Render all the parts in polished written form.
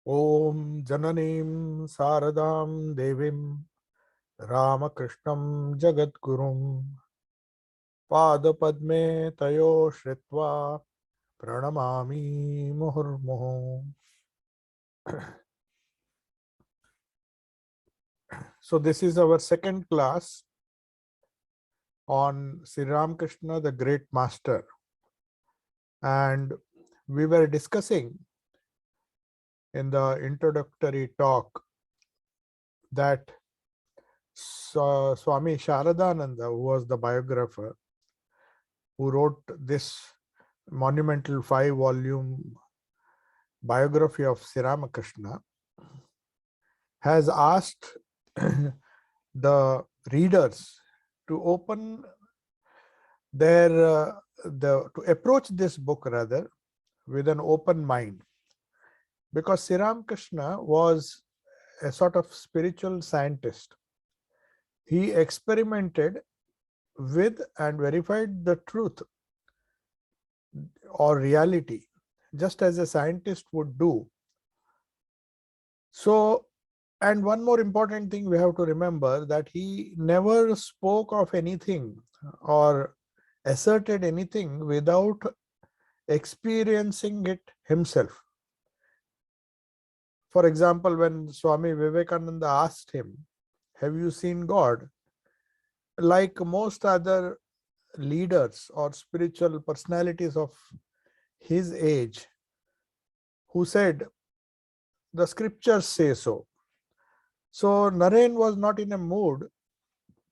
Om Jananim Saradam Devim Ramakrishnam Jagadgurum Padapadme Tayo Shritva Pranamami Muhurmuhu. So this is our second class on Sri Ramakrishna, the Great Master. And we were discussing in the introductory talk that Swami Sharadananda, who was the biographer, who wrote this monumental 5-volume biography of Sri Ramakrishna, has asked the readers to open their to approach this book rather with an open mind, because Sri Ramakrishna was a sort of spiritual scientist. He experimented with and verified the truth or reality just as a scientist would do. So, and one more important thing we have to remember, that he never spoke of anything or asserted anything without experiencing it himself. For example, when Swami Vivekananda asked him, "Have you seen God?" Like most other leaders or spiritual personalities of his age, who said, "The scriptures say so." So Naren was not in a mood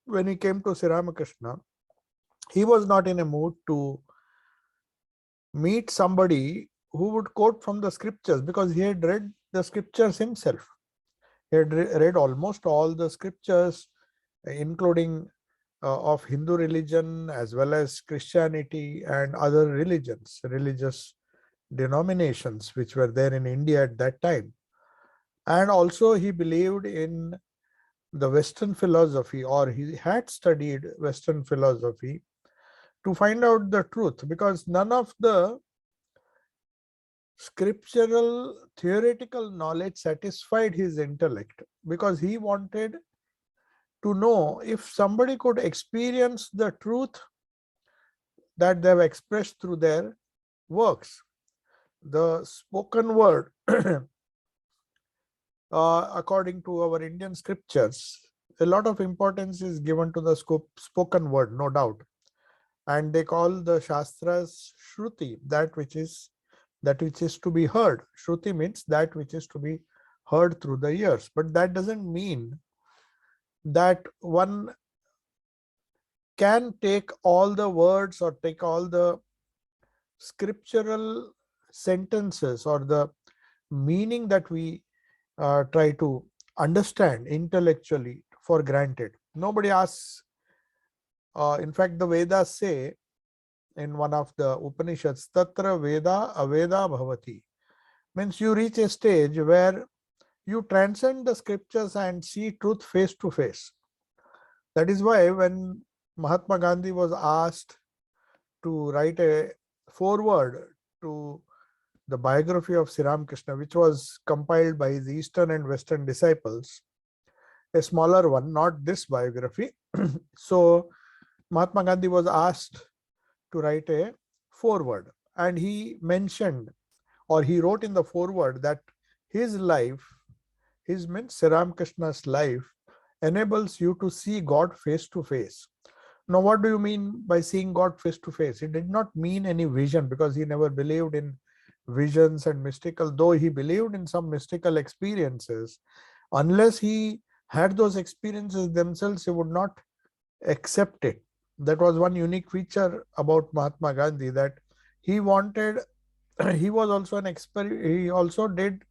when he came to Sri Ramakrishna. He was not in a mood to meet somebody who would quote from the scriptures, because he had read the scriptures himself. He had read almost all the scriptures, including of Hindu religion as well as Christianity and other religions, religious denominations which were there in India at that time. And also he believed in the Western philosophy, or he had studied Western philosophy to find out the truth, because none of the scriptural theoretical knowledge satisfied his intellect, because he wanted to know if somebody could experience the truth that they have expressed through their works. The spoken word, according to our Indian scriptures, a lot of importance is given to the spoken word, no doubt. And they call the Shastras Shruti, that which is to be heard. Shruti means that which is to be heard through the ears. But that doesn't mean that one can take all the words or take all the scriptural sentences or the meaning that we try to understand intellectually for granted. Nobody asks. In fact, the Vedas say in one of the Upanishads, Tatra Veda Aveda Bhavati, means you reach a stage where you transcend the scriptures and see truth face to face. That is why when Mahatma Gandhi was asked to write a foreword to the biography of Sri Ramakrishna, which was compiled by his Eastern and Western disciples, a smaller one, not this biography. So Mahatma Gandhi was asked to write a foreword, and he mentioned, or he wrote in the foreword, that his life, his means Sri Ramakrishna's life, enables you to see God face to face. Now, what do you mean by seeing God face to face? It did not mean any vision, because he never believed in visions and mystical, though he believed in some mystical experiences. Unless he had those experiences themselves, he would not accept it. That was one unique feature about Mahatma Gandhi, that he wanted, he was also he also did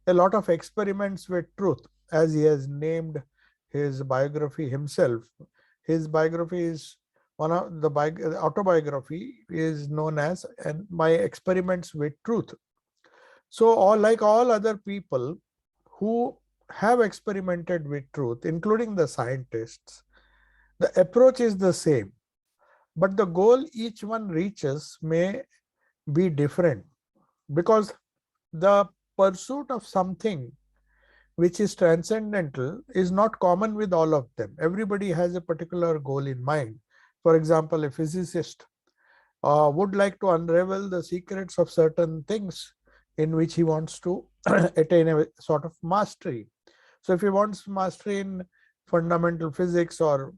a lot of experiments with truth, as he has named his biography himself. His biography is one of the autobiography is known as "And My Experiments with Truth." So, like all other people who have experimented with truth, including the scientists, the approach is the same, but the goal each one reaches may be different, because the pursuit of something which is transcendental is not common with all of them. Everybody has a particular goal in mind. For example, a physicist would like to unravel the secrets of certain things in which he wants to attain a sort of mastery. So if he wants mastery in fundamental physics or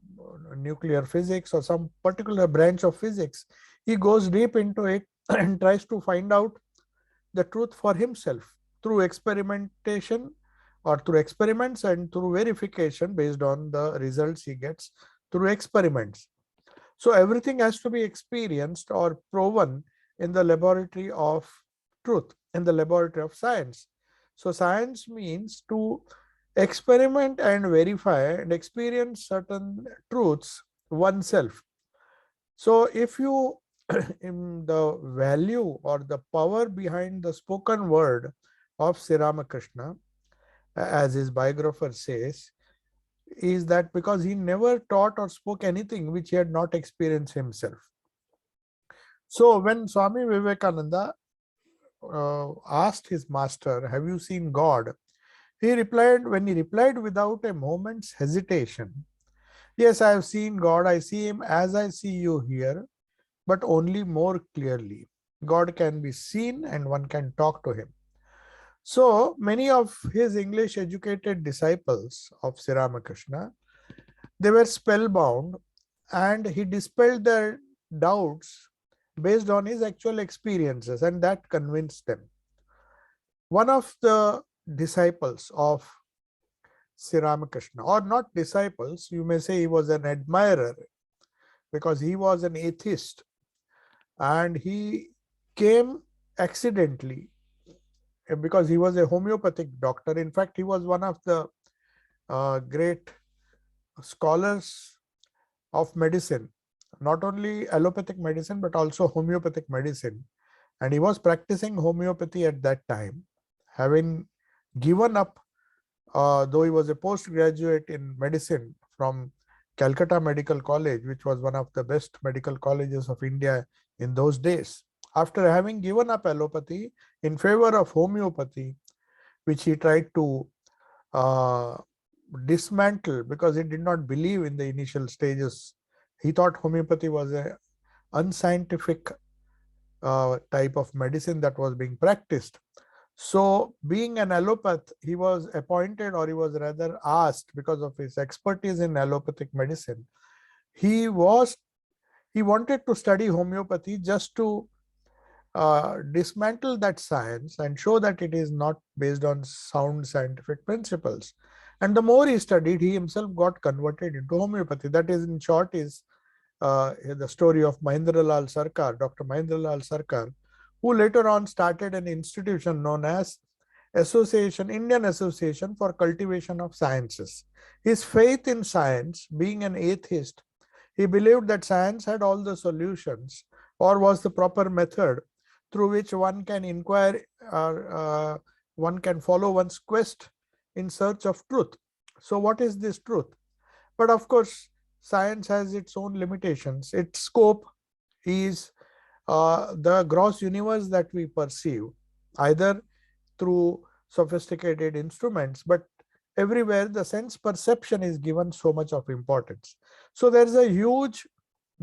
nuclear physics or some particular branch of physics, he goes deep into it and tries to find out the truth for himself through experimentation or through experiments and through verification based on the results he gets through experiments. So everything has to be experienced or proven in the laboratory of truth, in the laboratory of science. So science means to experiment and verify and experience certain truths oneself. So if you in the value or the power behind the spoken word of Sri Ramakrishna, as his biographer says, is that because he never taught or spoke anything which he had not experienced himself. So when Swami Vivekananda asked his master, "Have you seen God?" When he replied without a moment's hesitation, "Yes, I have seen God. I see him as I see you here, but only more clearly. God can be seen and one can talk to him." So many of his English educated disciples of Sri Ramakrishna, they were spellbound, and he dispelled their doubts based on his actual experiences, and that convinced them. One of the disciples of Sri Ramakrishna, or not disciples, you may say he was an admirer, because he was an atheist and he came accidentally because he was a homeopathic doctor. In fact, he was one of the great scholars of medicine, not only allopathic medicine but also homeopathic medicine, and he was practicing homeopathy at that time, having given up, though he was a postgraduate in medicine from Calcutta Medical College, which was one of the best medical colleges of India in those days. After having given up allopathy in favor of homeopathy, which he tried to dismantle because he did not believe in the initial stages. He thought homeopathy was an unscientific type of medicine that was being practiced. So being an allopath, he was appointed, or he was rather asked, because of his expertise in allopathic medicine. He wanted to study homeopathy just to dismantle that science and show that it is not based on sound scientific principles. And the more he studied, he himself got converted into homeopathy. That is, in short, is the story of Mahendralal Sarkar, Dr. Mahendralal Sarkar, who later on started an institution known as Indian Association for Cultivation of Sciences. His faith in science, being an atheist, he believed that science had all the solutions, or was the proper method through which one can inquire, or one can follow one's quest in search of truth. So what is this truth? But of course, science has its own limitations. Its scope is the gross universe that we perceive, either through sophisticated instruments, but everywhere the sense perception is given so much of importance. So there's a huge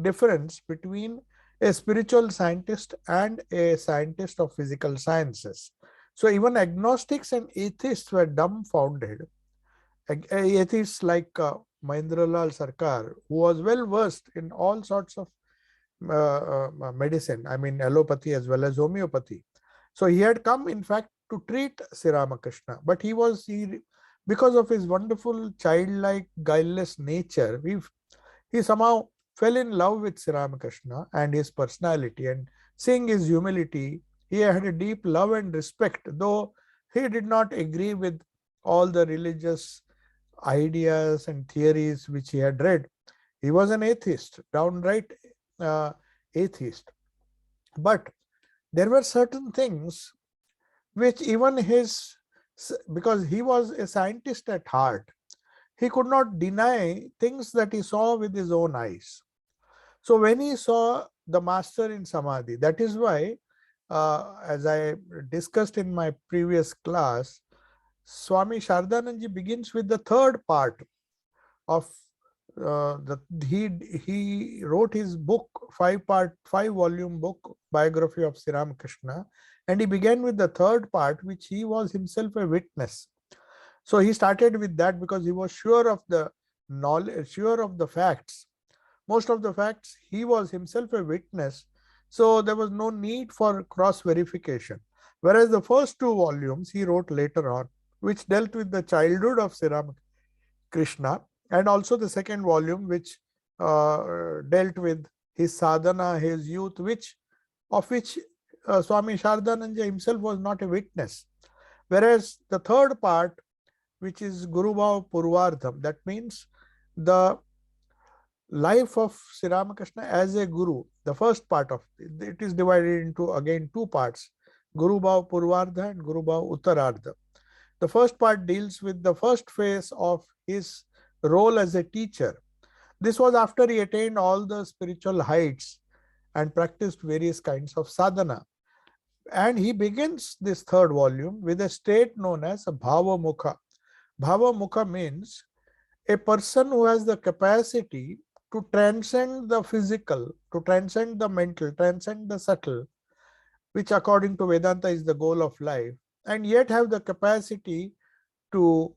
difference between a spiritual scientist and a scientist of physical sciences. So even agnostics and atheists were dumbfounded. Atheists like Mahendralal Sarkar, who was well versed in all sorts of medicine, I mean allopathy as well as homeopathy. So he had come, in fact, to treat Sri Ramakrishna, but because of his wonderful childlike, guileless nature, he somehow fell in love with Sri Ramakrishna and his personality, and seeing his humility, he had a deep love and respect, though he did not agree with all the religious ideas and theories which he had read. He was an atheist, downright atheist. But there were certain things which even because he was a scientist at heart, he could not deny things that he saw with his own eyes. So when he saw the master in Samadhi, that is why as I discussed in my previous class, Swami Shardanand begins with the third part of he wrote his book, 5 volume book, biography of Sri Ramakrishna, and he began with the third part, which he was himself a witness. So he started with that because he was sure of the knowledge, sure of the facts. Most of the facts he was himself a witness, so there was no need for cross verification. Whereas the first 2 volumes he wrote later on, which dealt with the childhood of Sri Ramakrishna, and also the second volume, which dealt with his sadhana, his youth, which Swami Shardananda himself was not a witness. Whereas the third part, which is Guru Bhav Purvardham, that means the life of Sri Ramakrishna as a guru, the first part of it is divided into again 2 parts, Guru Bhav Purvardha and Guru Bhav Uttarardha. The first part deals with the first phase of his role as a teacher. This was after he attained all the spiritual heights and practiced various kinds of sadhana. And he begins this third volume with a state known as Bhava Mukha. Bhava Mukha means a person who has the capacity to transcend the physical, to transcend the mental, transcend the subtle, which according to Vedanta is the goal of life, and yet have the capacity to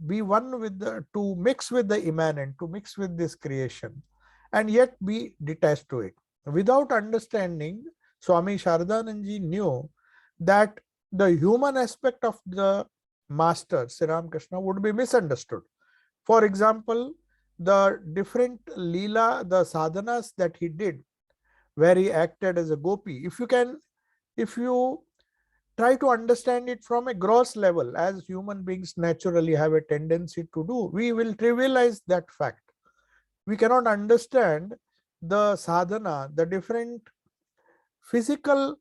be one with to mix with the immanent, to mix with this creation, and yet be detached to it. Without understanding, Swami Shardanand knew that the human aspect of the master, Sri Ramakrishna, would be misunderstood. For example, the different lila, the sadhanas that he did, where he acted as a gopi, if you try to understand it from a gross level, as human beings naturally have a tendency to do, we will trivialize that fact. We cannot understand the sadhana, the different physical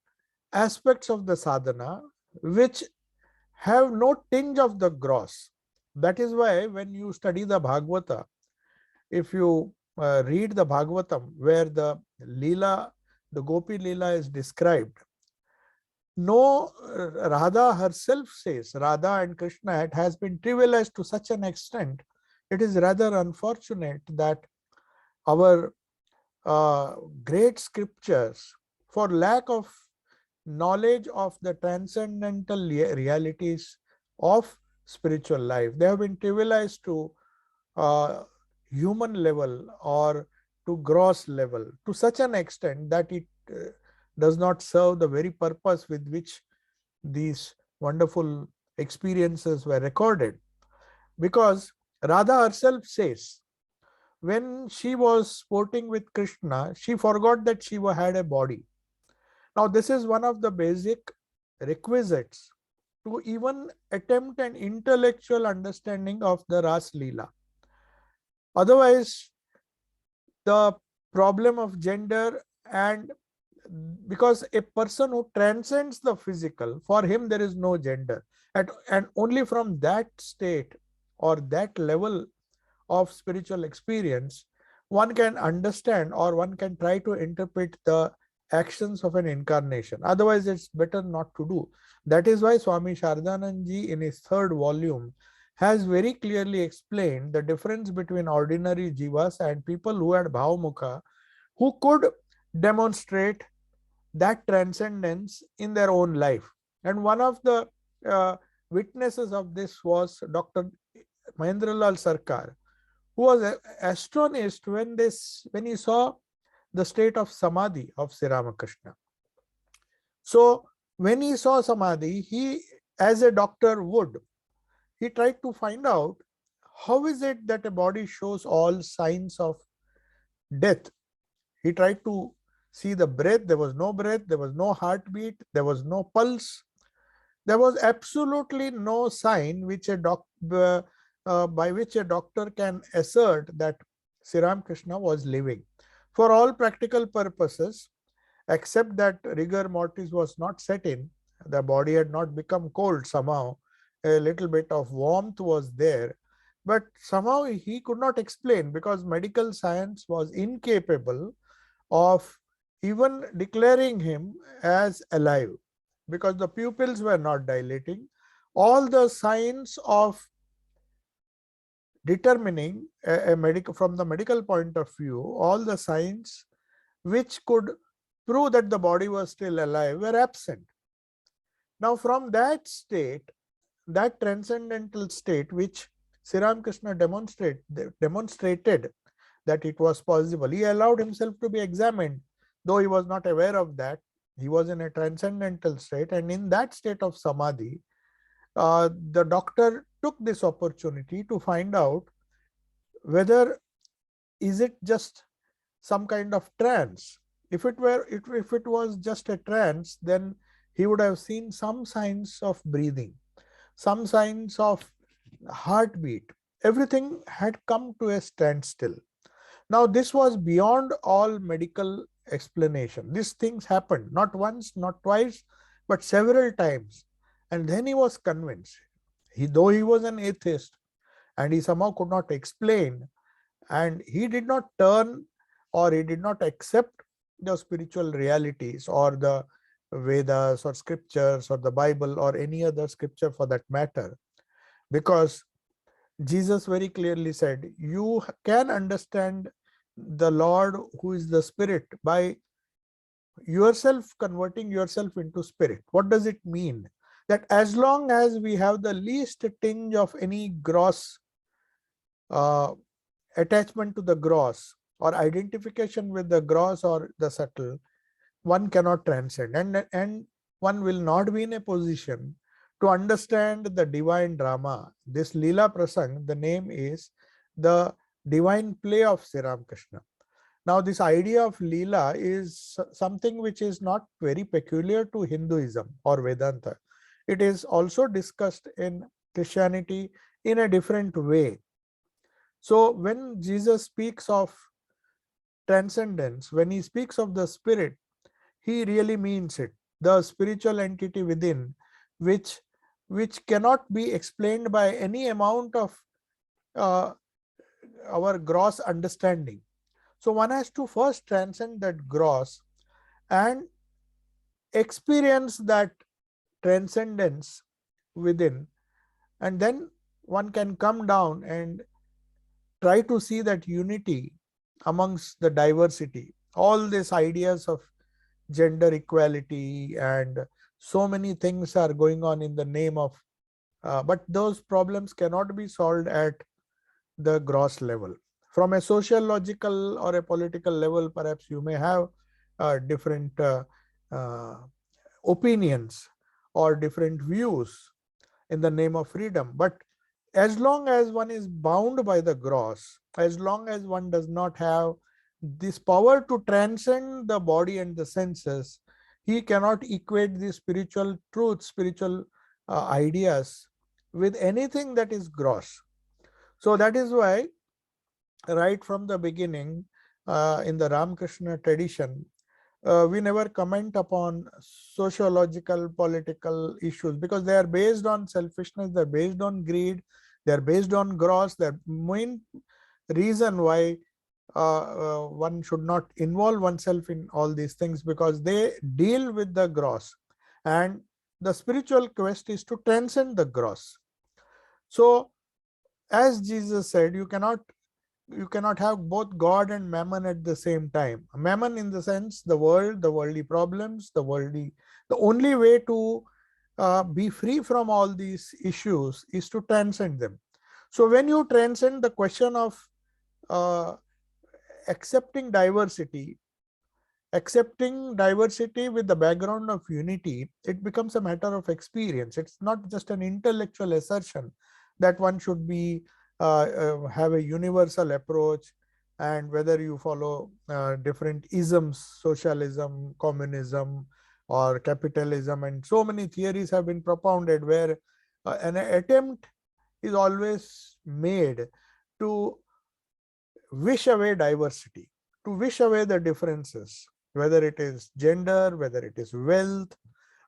aspects of the sadhana, which have no tinge of the gross. That is why when you study the Bhagavata, if you read the Bhagavatam, where the Leela, the Gopi Leela is described, no, Radha herself says, Radha and Krishna, it has been trivialized to such an extent. It is rather unfortunate that our great scriptures, for lack of knowledge of the transcendental realities of spiritual life, they have been trivialized to human level or to gross level to such an extent that it does not serve the very purpose with which these wonderful experiences were recorded. Because Radha herself says, when she was sporting with Krishna, she forgot that she had a body. Now, this is one of the basic requisites to even attempt an intellectual understanding of the Ras Leela. Otherwise, the problem of gender, and because a person who transcends the physical, for him there is no gender, and only from that state or that level of spiritual experience one can understand or one can try to interpret the actions of an incarnation. Otherwise, it's better not to do. That is why Swami Shardanand ji in his third volume has very clearly explained the difference between ordinary jivas and people who had bhavamukha, who could demonstrate that transcendence in their own life. And one of the witnesses of this was Dr. Mahendralal Sarkar, who was astonished when he saw the state of samadhi of Sri Ramakrishna. So when he saw samadhi, he, as a doctor would, he tried to find out how is it that a body shows all signs of death. He tried to see the breath. There was no breath, there was no heartbeat, there was no pulse. There was absolutely no sign which by which a doctor can assert that Sri Ramakrishna was living. For all practical purposes, except that rigor mortis was not set in, the body had not become cold somehow, a little bit of warmth was there, but somehow he could not explain, because medical science was incapable of even declaring him as alive, because the pupils were not dilating. All the signs of determining a medical, from the medical point of view, all the signs which could prove that the body was still alive were absent. Now, from that state, that transcendental state which Sri Ramakrishna demonstrated that it was possible, he allowed himself to be examined, though he was not aware of that. He was in a transcendental state, and in that state of samadhi, the doctor took this opportunity to find out whether is it just some kind of trance. If it was just a trance, then he would have seen some signs of breathing, some signs of heartbeat. Everything had come to a standstill. Now, this was beyond all medical explanation. These things happened not once, not twice, but several times. And then he was convinced. Though he was an atheist and he somehow could not explain, and he did not turn, or he did not accept the spiritual realities or the Vedas or scriptures or the Bible or any other scripture for that matter, because Jesus very clearly said, you can understand the Lord who is the Spirit by yourself converting yourself into spirit. What does it mean? That as long as we have the least tinge of any gross uh, attachment to the gross, or identification with the gross or the subtle, one cannot transcend, and one will not be in a position to understand the divine drama. This Leela Prasang, the name is the divine play of Sri Ramakrishna. Now, this idea of Leela is something which is not very peculiar to Hinduism or Vedanta. It is also discussed in Christianity in a different way. So, when Jesus speaks of transcendence, when he speaks of the spirit, he really means it. The spiritual entity within, which cannot be explained by any amount of uh, our gross understanding. So one has to first transcend that gross and experience that transcendence within, and then one can come down and try to see that unity amongst the diversity. All these ideas of gender equality and so many things are going on in the name of, but those problems cannot be solved at the gross level. From a sociological or a political level, perhaps you may have different uh, opinions or different views in the name of freedom. But as long as one is bound by the gross, as long as one does not have this power to transcend the body and the senses, he cannot equate the spiritual truth, spiritual ideas with anything that is gross. So that is why right from the beginning in the Ramakrishna tradition, we never comment upon sociological, political issues, because they are based on selfishness, they're based on greed, they're based on gross. The main reason why one should not involve oneself in all these things, because they deal with the gross, and the spiritual quest is to transcend the gross. So as Jesus said, you cannot have both God and mammon at the same time. Mammon in the sense the world, the worldly problems, the only way to be free from all these issues is to transcend them. So when you transcend the question of uh, accepting diversity with the background of unity, it becomes a matter of experience. It's not just an intellectual assertion that one should be have a universal approach, and whether you follow different isms, socialism, communism, or capitalism, and so many theories have been propounded where an attempt is always made to wish away diversity, to wish away the differences, whether it is gender, whether it is wealth,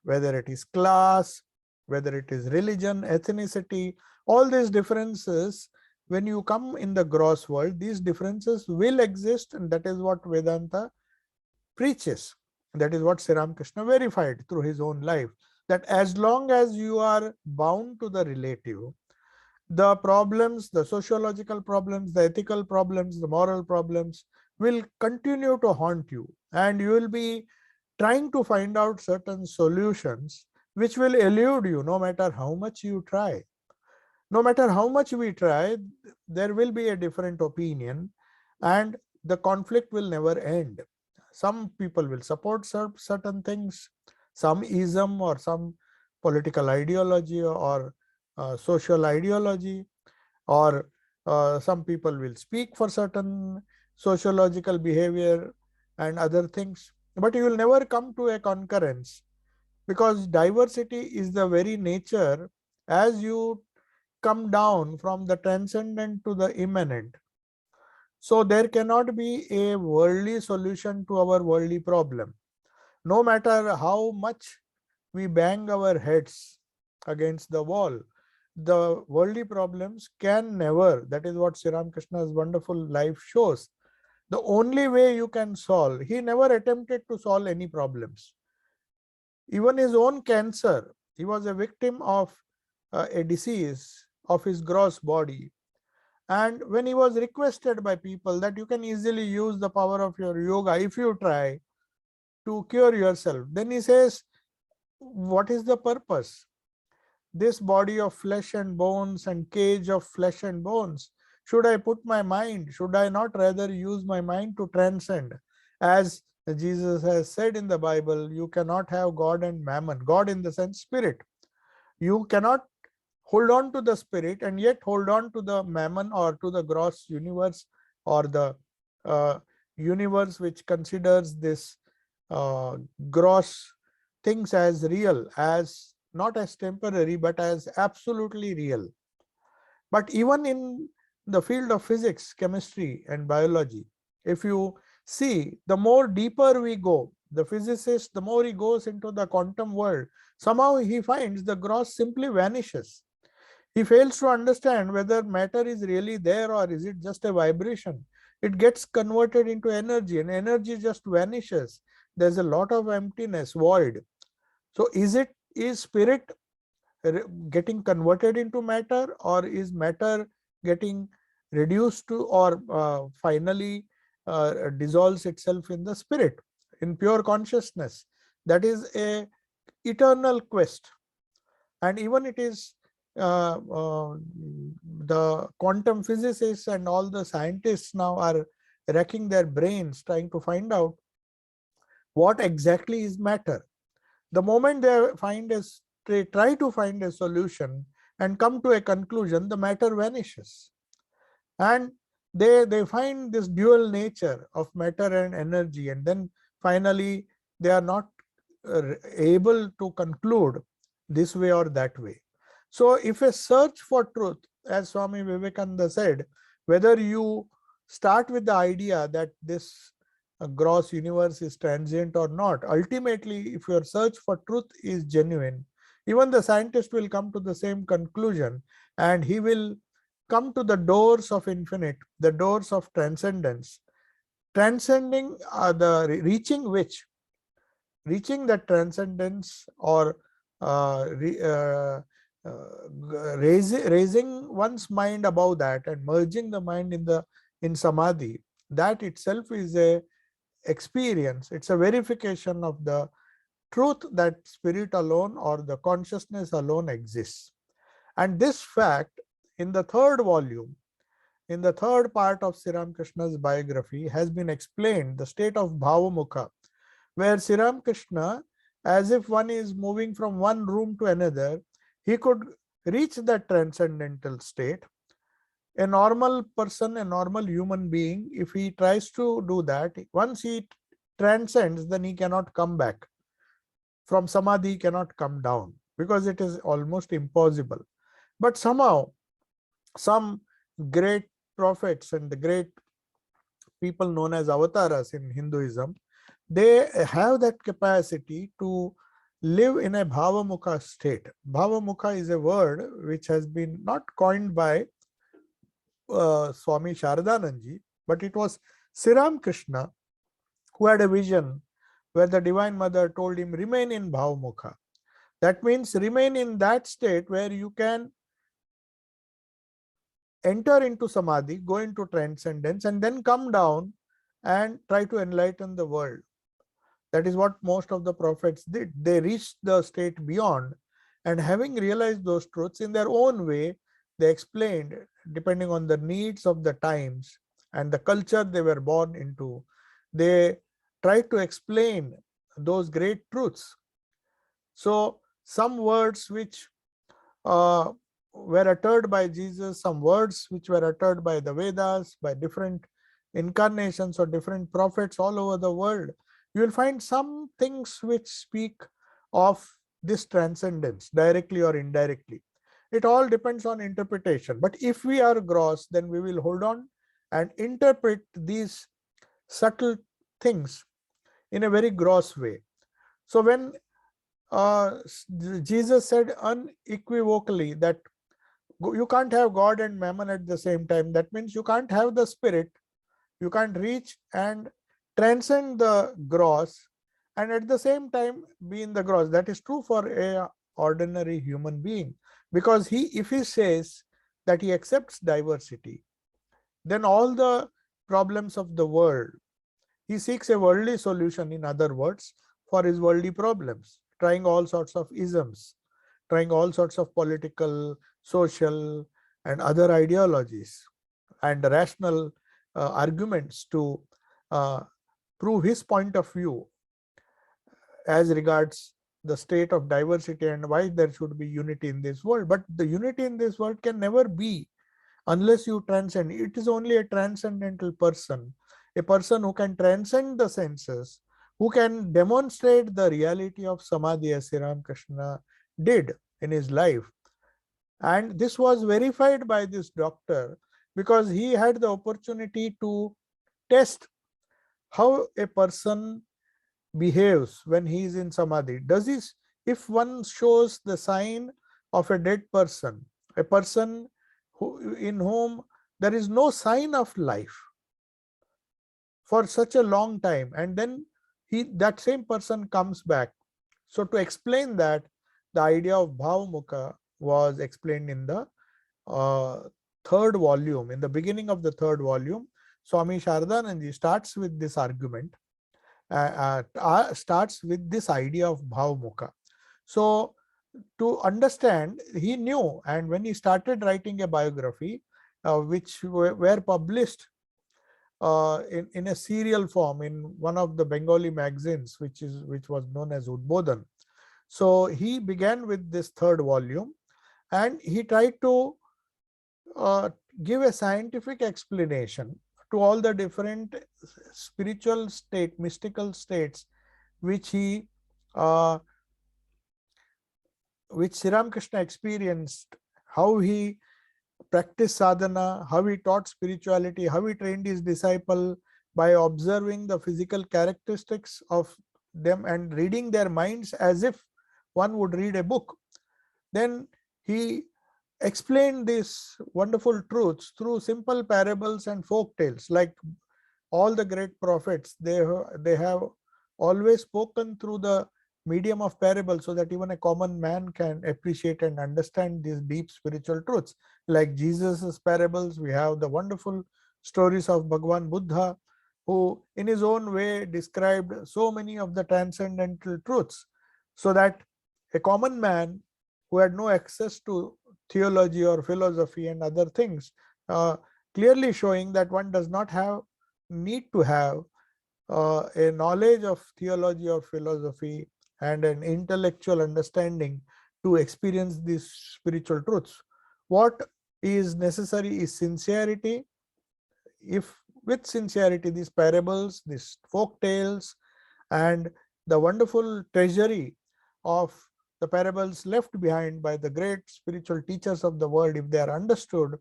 whether it is class, whether it is religion, ethnicity. All these differences, when you come in the gross world, these differences will exist, and that is what Vedanta preaches. That is what Sri Ramakrishna verified through his own life, that as long as you are bound to the relative, the problems, the sociological problems, the ethical problems, the moral problems will continue to haunt you, and you will be trying to find out certain solutions which will elude you no matter how much you try. No matter how much we try, there will be a different opinion, and the conflict will never end. Some people will support certain things, some ism or some political ideology or social ideology, or some people will speak for certain sociological behavior and other things, but you will never come to a concurrence, because diversity is the very nature. As you come down from the transcendent to the immanent, so there cannot be a worldly solution to our worldly problem. No matter how much we bang our heads against the wall, the worldly problems can never, that is what Sri Ramakrishna's wonderful life shows. The only way you can solve, he never attempted to solve any problems. Even his own cancer, he was a victim of a disease of his gross body. And when he was requested by people that you can easily use the power of your yoga if you try to cure yourself, then he says, what is the purpose? This body of flesh and bones and cage of flesh and bones, should I put my mind? Should I not rather use my mind to transcend? As Jesus has said in the Bible, you cannot have God and mammon. God in the sense spirit. You cannot hold on to the spirit and yet hold on to the mammon or to the gross universe, or the universe which considers this gross things as real, as not as temporary but as absolutely real. But even in the field of physics, chemistry and biology, if you see, the more deeper we go, the physicist, the more he goes into the quantum world, somehow he finds the gross simply vanishes. He fails to understand whether matter is really there or is it just a vibration. It gets converted into energy, and energy just vanishes. There's a lot of emptiness, void. So is spirit getting converted into matter, or is matter getting reduced to, or finally dissolves itself in the spirit, in pure consciousness? That is a eternal quest. And even it is the quantum physicists and all the scientists now are racking their brains trying to find out what exactly is matter. The moment they try to find a solution and come to a conclusion, the matter vanishes. And they find this dual nature of matter and energy, and then finally they are not able to conclude this way or that way. So if a search for truth, as Swami Vivekananda said, whether you start with the idea that this gross universe is transient or not, ultimately if your search for truth is genuine, even the scientist will come to the same conclusion, and he will come to the doors of infinite, the doors of transcendence, transcending reaching that transcendence, or raising one's mind above that and merging the mind in samadhi. That itself is a experience. It's a verification of the truth that spirit alone or the consciousness alone exists. And this fact, in the third volume, in the third part of Sri Ramakrishna's biography, has been explained, the state of Bhavamukha, where Sri Ramakrishna, as if one is moving from one room to another, he could reach that transcendental state. A normal person, a normal human being, if he tries to do that, once he transcends, then he cannot come back. From samadhi, he cannot come down, because it is almost impossible. But somehow, some great prophets and the great people known as avatars in Hinduism, they have that capacity to live in a Bhavamukha state. Bhavamukha is a word which has been not coined by Swami Sharadanandji, but it was Sri Ramakrishna who had a vision where the Divine Mother told him, remain in Bhavamukha. That means remain in that state where you can enter into Samadhi, go into transcendence, and then come down and try to enlighten the world. That is what most of the prophets did. They reached the state beyond, and having realized those truths in their own way, they explained, depending on the needs of the times and the culture they were born into, they tried to explain those great truths. So some words which uh, were uttered by Jesus, some words which were uttered by the Vedas, by different incarnations or different prophets all over the world, you will find some things which speak of this transcendence directly or indirectly. It all depends on interpretation. But if we are gross, then we will hold on and interpret these subtle things in a very gross way. So when Jesus said unequivocally that you can't have God and mammon at the same time, that means you can't have the spirit, you can't reach and transcend the gross and at the same time be in the gross. That is true for a ordinary human being, because if he says that he accepts diversity, then all the problems of the world, he seeks a worldly solution, in other words, for his worldly problems, trying all sorts of isms, trying all sorts of political, social, and other ideologies and rational arguments to uh, prove his point of view as regards the state of diversity and why there should be unity in this world. But the unity in this world can never be unless you transcend. It is only a transcendental person, a person who can transcend the senses, who can demonstrate the reality of Samadhi as Sri Ramakrishna did in his life. And this was verified by this doctor because he had the opportunity to test how a person behaves when he is in Samadhi. If one shows the sign of a dead person, a person in whom there is no sign of life for such a long time, and then that same person comes back. So to explain that, the idea of Bhavamukha was explained in the third volume. In the beginning of the third volume, Swami Shardananji starts with this argument, starts with this idea of Bhavamukha. So to understand, he knew, and when he started writing a biography, which were published in a serial form in one of the Bengali magazines, which was known as Udbodhan. So he began with this third volume, and he tried to give a scientific explanation to all the different spiritual mystical states which Sri Ramakrishna experienced, how he practiced sadhana, how he taught spirituality, how he trained his disciple by observing the physical characteristics of them and reading their minds as if one would read a book. Then he explained these wonderful truths through simple parables and folk tales. Like all the great prophets, they have always spoken through the medium of parables so that even a common man can appreciate and understand these deep spiritual truths. Like Jesus's parables, we have the wonderful stories of Bhagwan Buddha, who in his own way described so many of the transcendental truths, so that a common man who had no access to theology or philosophy and other things, clearly showing that one does not need to have a knowledge of theology or philosophy and an intellectual understanding to experience these spiritual truths. What is necessary is sincerity. If with sincerity, these parables, these folk tales, and the wonderful treasury of the parables left behind by the great spiritual teachers of the world, if they are understood,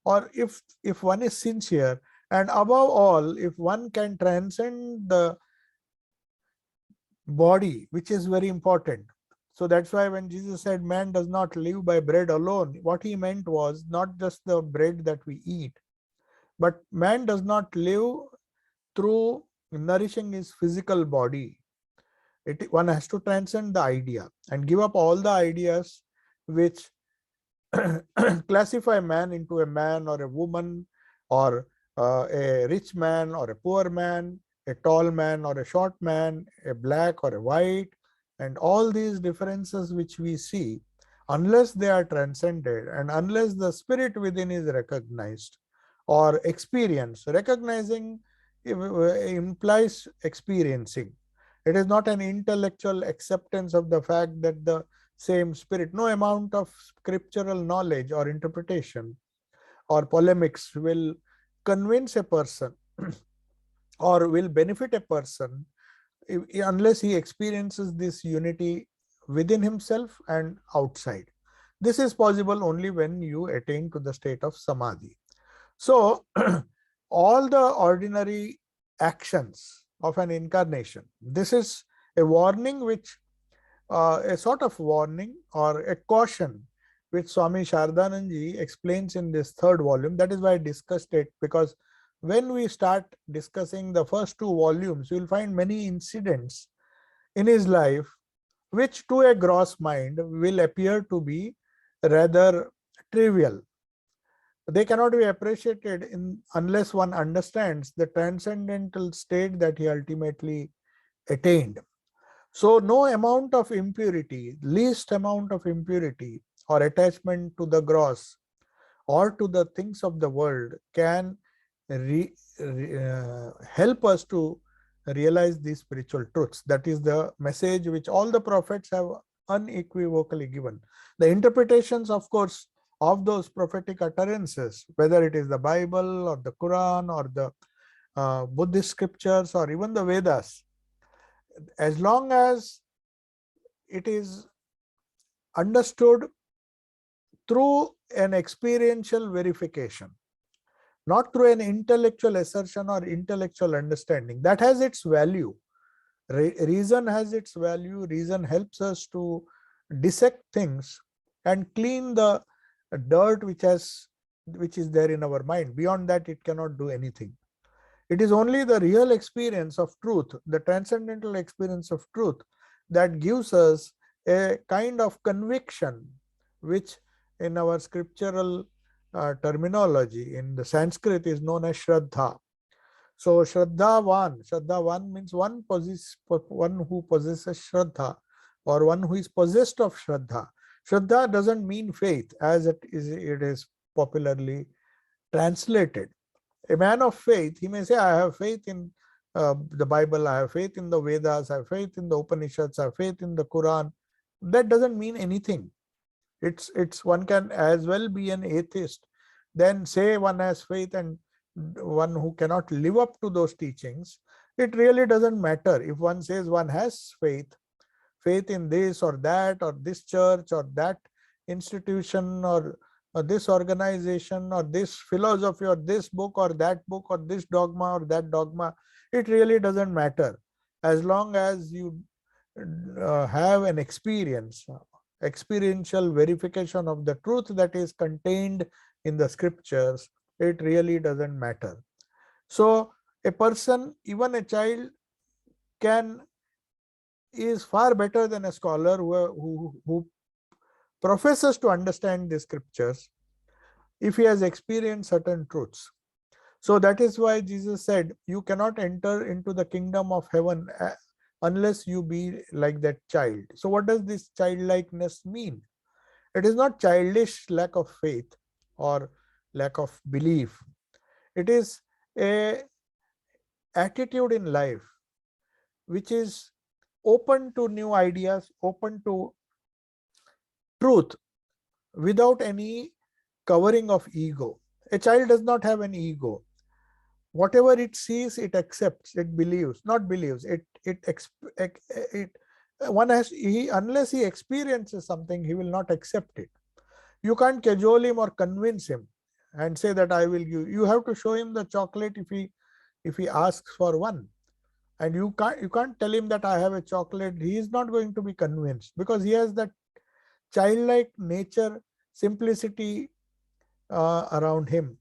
or if one is sincere, and above all, if one can transcend the body, which is very important. So that's why when Jesus said man does not live by bread alone, what he meant was not just the bread that we eat, but man does not live through nourishing his physical body. One has to transcend the idea and give up all the ideas which classify man into a man or a woman, or a rich man or a poor man, a tall man or a short man, a black or a white, and all these differences which we see, unless they are transcended and unless the spirit within is recognized or experienced. Recognizing implies experiencing. It is not an intellectual acceptance of the fact that the same spirit. No amount of scriptural knowledge or interpretation or polemics will convince a person or will benefit a person unless he experiences this unity within himself and outside. This is possible only when you attain to the state of samadhi. So, all the ordinary actions of an incarnation, this is a warning which a sort of warning or a caution which Swami Shardanand explains in this third volume. That is why I discussed it, because when we start discussing the first two volumes, you will find many incidents in his life which to a gross mind will appear to be rather trivial. They cannot be appreciated unless one understands the transcendental state that he ultimately attained. So no amount of impurity, least amount of impurity or attachment to the gross or to the things of the world can help us to realize these spiritual truths. That is the message which all the prophets have unequivocally given. The interpretations, of course, of those prophetic utterances, whether it is the Bible or the Quran or the Buddhist scriptures or even the Vedas, as long as it is understood through an experiential verification, not through an intellectual assertion or intellectual understanding, that has its value. Reason has its value. Reason helps us to dissect things and clean the dirt which is there in our mind. Beyond that, it cannot do anything. It is only the real experience of truth, the transcendental experience of truth, that gives us a kind of conviction, which in our scriptural terminology in the Sanskrit is known as Shraddha. So Shraddhavan means one who possesses Shraddha, or one who is possessed of Shraddha. Shraddha doesn't mean faith as it is popularly translated. A man of faith, he may say, I have faith in the Bible, I have faith in the Vedas, I have faith in the Upanishads, I have faith in the Quran. That doesn't mean anything. It's one can as well be an atheist, then say one has faith, and one who cannot live up to those teachings. It really doesn't matter if one says one has faith in this or that, or this church or that institution, or this organization, or this philosophy, or this book or that book, or this dogma or that dogma. It really doesn't matter. As long as you have an experiential verification of the truth that is contained in the scriptures, it really doesn't matter. So a person, even a child, is far better than a scholar who professes to understand the scriptures if he has experienced certain truths. So that is why Jesus said, you cannot enter into the kingdom of heaven unless you be like that child. So what does this childlikeness mean? It is not childish lack of faith or lack of belief. It is a attitude in life which is open to new ideas, open to truth, without any covering of ego. A child does not have an ego. Whatever it sees, it accepts, it believes, not believes, one has, unless he experiences something, he will not accept it. You can't cajole him or convince him and say that I will give. You have to show him the chocolate if he asks for one. And you can't tell him that I have a chocolate. He is not going to be convinced, because he has that childlike nature, simplicity around him,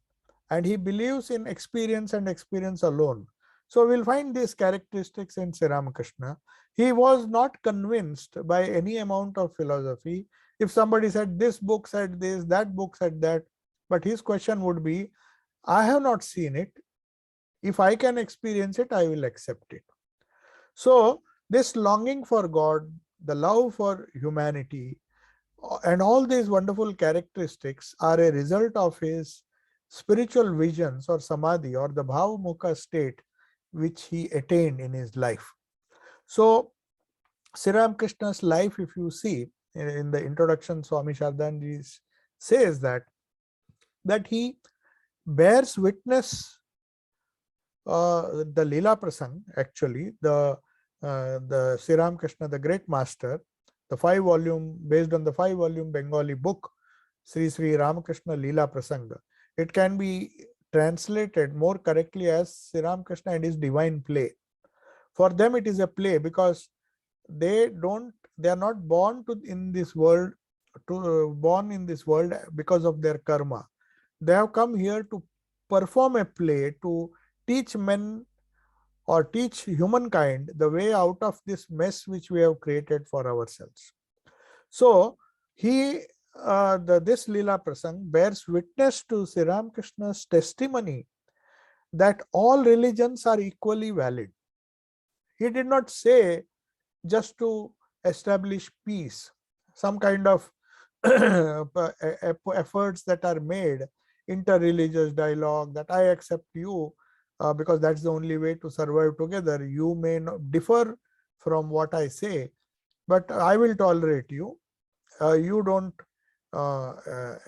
and he believes in experience and experience alone. So we'll find these characteristics in Sri Ramakrishna. He was not convinced by any amount of philosophy. If somebody said this book said this, that book said that, but his question would be, I have not seen it. If I can experience it, I will accept it. So this longing for God, the love for humanity, and all these wonderful characteristics are a result of his spiritual visions or samadhi or the bhavamukha state which he attained in his life. So Sri Ramakrishna's life, if you see in the introduction, Swami Shardanji says that he bears witness the Leela Prasang, actually the Sri Ramakrishna, the great master, the 5-volume, based on the 5-volume Bengali book Sri Sri Ramakrishna Leela Prasanga. It can be translated more correctly as Sri Ramakrishna and his divine play. For them it is a play because they are not born in this world because of their karma. They have come here to perform a play, to teach men or teach humankind the way out of this mess which we have created for ourselves. So this Leela Prasang bears witness to Sri Ramakrishna's testimony that all religions are equally valid. He did not say just to establish peace, some kind of efforts that are made, inter-religious dialogue, that I accept you because that's the only way to survive together. You may not differ from what I say, but I will tolerate you. You don't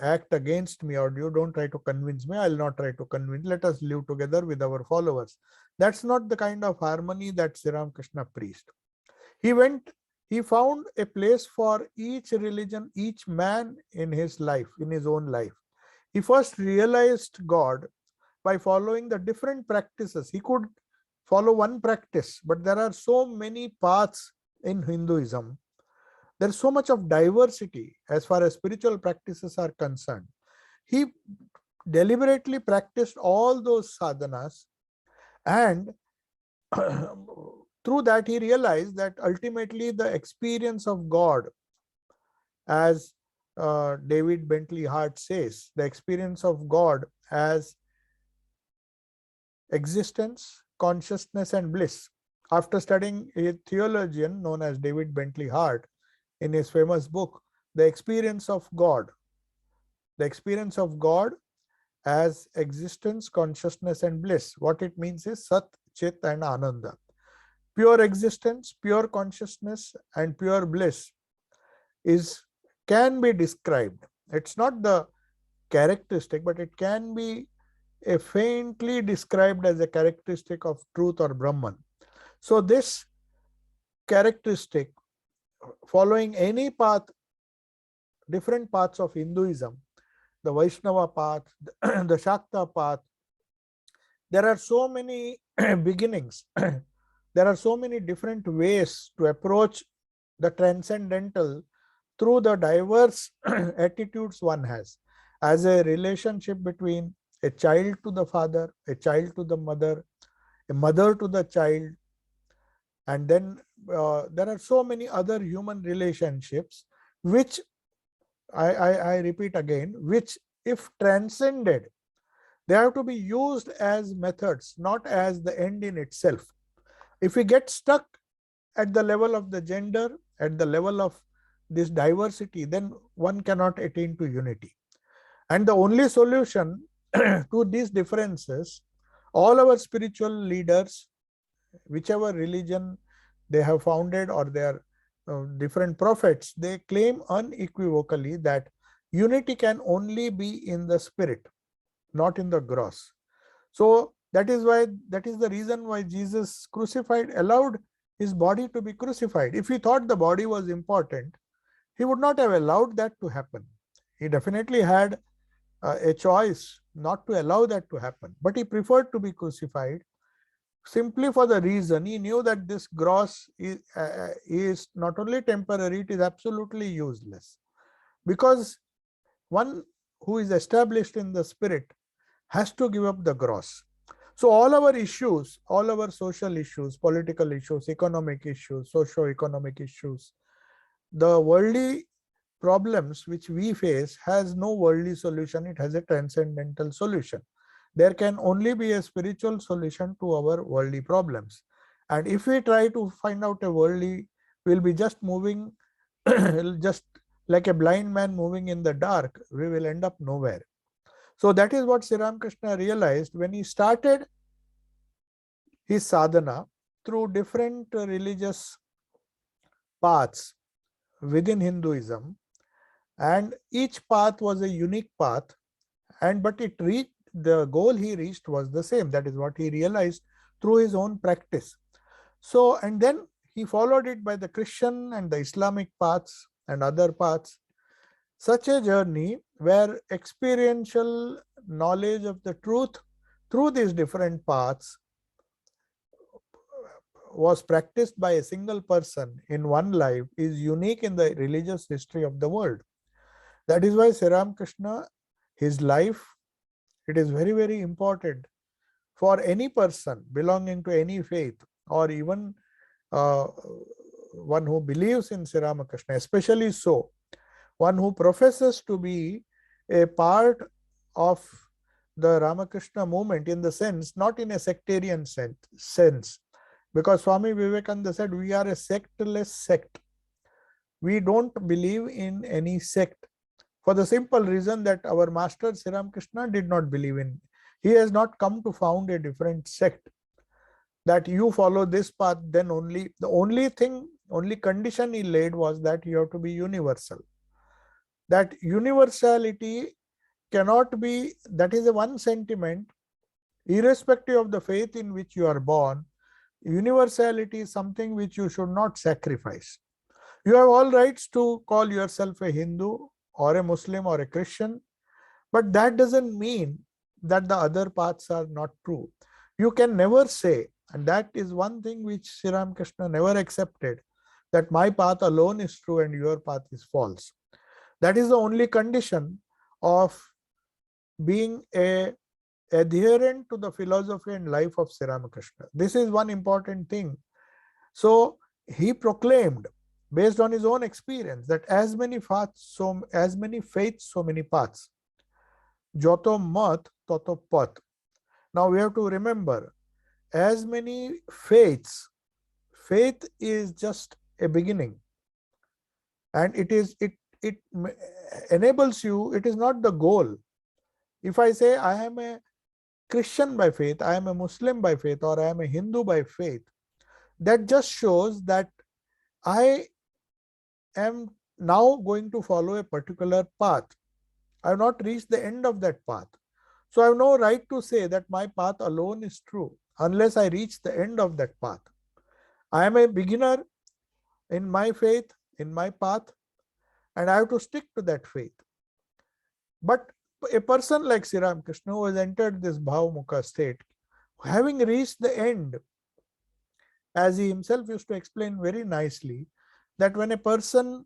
act against me, or you don't try to convince me. I'll not try to convince. Let us live together with our followers. That's not the kind of harmony that Sri Ramakrishna preached. He found a place for each religion, each man in his life, in his own life. He first realized God by following the different practices. He could follow one practice, but there are so many paths in Hinduism. There's so much of diversity as far as spiritual practices are concerned. He deliberately practiced all those sadhanas, and through that he realized that ultimately the experience of God, as David Bentley Hart says, the experience of God as existence, consciousness, and bliss. After studying a theologian known as David Bentley Hart in his famous book, The Experience of God, the experience of God as existence, consciousness, and bliss. What it means is Sat, Chit, and Ananda. Pure existence, pure consciousness, and pure bliss can be described. It's not the characteristic, but it can be faintly described as a characteristic of truth or Brahman. So this characteristic, following any path, different paths of Hinduism, the Vaishnava path, the Shakta path, there are so many beginnings. There are so many different ways to approach the transcendental through the diverse attitudes one has, as a relationship between a child to the father, a child to the mother, a mother to the child, and then there are so many other human relationships which I repeat again, which if transcended, they have to be used as methods, not as the end in itself. If we get stuck at the level of the gender, at the level of this diversity, then one cannot attain to unity. And the only solution to these differences, all our spiritual leaders, whichever religion they have founded or their different prophets, they claim unequivocally that unity can only be in the spirit, not in the gross. So that is the reason why Jesus crucified allowed his body to be crucified. If he thought the body was important, he would not have allowed that to happen. He definitely had a choice not to allow that to happen, but he preferred to be crucified simply for the reason he knew that this gross is not only temporary, it is absolutely useless. Because one who is established in the spirit has to give up the gross. So all our issues, all our social issues, political issues, economic issues, socio-economic issues, the worldly problems which we face has no worldly solution. It has a transcendental solution. There can only be a spiritual solution to our worldly problems. And if we try to find out a worldly, we'll be just moving, just like a blind man moving in the dark, we will end up nowhere. So that is what Sri Ramakrishna realized when he started his sadhana through different religious paths within Hinduism, and each path was a unique path, and but it reached the goal he reached was the same. That is what he realized through his own practice. So, and then he followed it by the Christian and the Islamic paths and other paths. Such a journey where experiential knowledge of the truth through these different paths was practiced by a single person in one life is unique in the religious history of the world. That is why Sri Ramakrishna, his life, it is very, very important for any person belonging to any faith, or even one who believes in Sri Ramakrishna, especially so, one who professes to be a part of the Ramakrishna movement, in the sense, not in a sectarian sense, because Swami Vivekananda said we are a sectless sect. We don't believe in any sect, for the simple reason that our master Sri Ramakrishna did not believe in. He has not come to found a different sect, that you follow this path, then only, the only thing, only condition he laid was that you have to be universal. That universality cannot be, that is a one sentiment, irrespective of the faith in which you are born. Universality is something which you should not sacrifice. You have all rights to call yourself a Hindu or a Muslim or a Christian, but that doesn't mean that the other paths are not true. You can never say, and that is one thing which Sri Ramakrishna never accepted, that my path alone is true and your path is false. That is the only condition of being a adherent to the philosophy and life of Sri Ramakrishna. This is one important thing. So he proclaimed, based on his own experience, that as many paths, so as many faiths, so many paths. Joto mat, toto path. Now we have to remember, as many faiths, faith is just a beginning, and it enables you, it is not the goal. If I say I am a Christian by faith, I am a Muslim by faith, or I am a Hindu by faith, that just shows that I am now going to follow a particular path. I have not reached the end of that path. So I have no right to say that my path alone is true unless I reach the end of that path. I am a beginner in my faith, in my path, and I have to stick to that faith. But a person like Sri Ramakrishna, who has entered this Bhavamukha state, having reached the end, as he himself used to explain very nicely, that when a person